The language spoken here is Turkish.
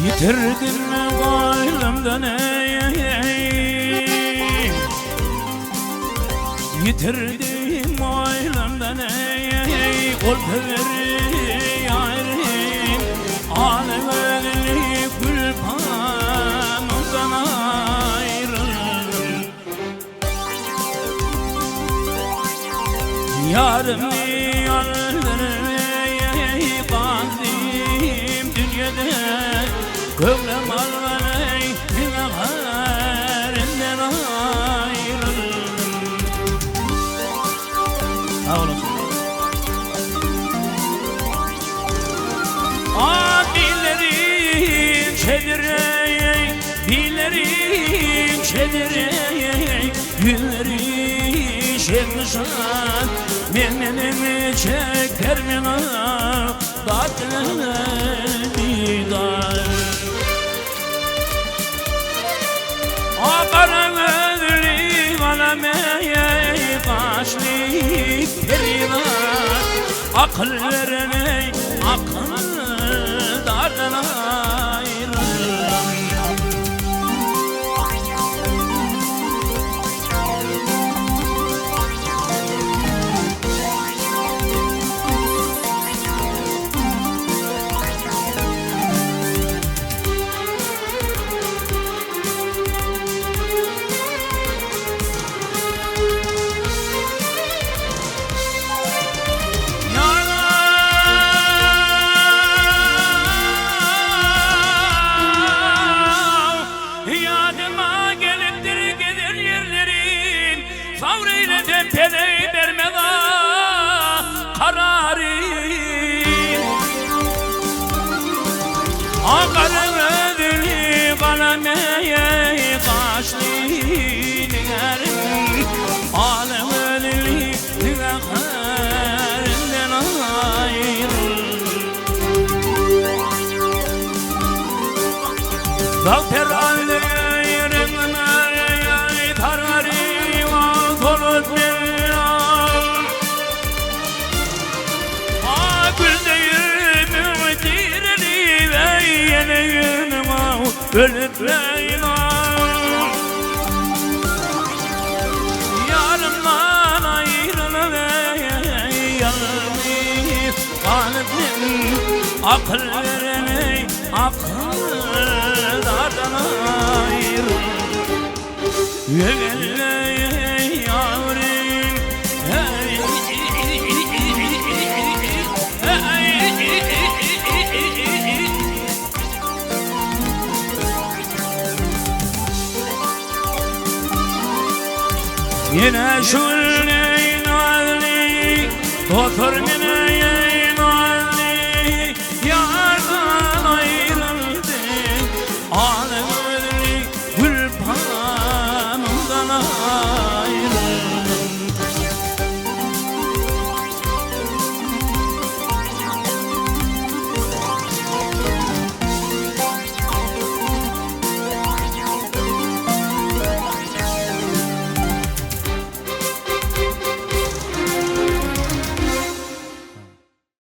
Yitirdim kalbimden Yitirdim kalbimden Kolpeveri yarim Aleveli gülpanımdan ayrıldım Yarımı öldürmeyi kaldım dünyada Gönlüm almalay günahlarından ayrıldım Sağ olasın. Dillerim çevirey, dillerim çevirey Yüzleri şemşan, menenimi çeker mina Tatlı didar Kara gözlü alemeye kaşlı periler Akıl vermey, akıl dardan ayrılırım Savreyle tempeleyi vermeda kararı Akarın ödülü kalemeye kaçlı nigarım Alem ödülü tüvekerinden ayrılır Zafer aleye yerimine tararı Ölüp Leylam Yarımdan ayrılıver Yarımı kalbim Akıl verene akıllardan ayrılır Yevelley yavrim Yine şulleyin Ali Otur yine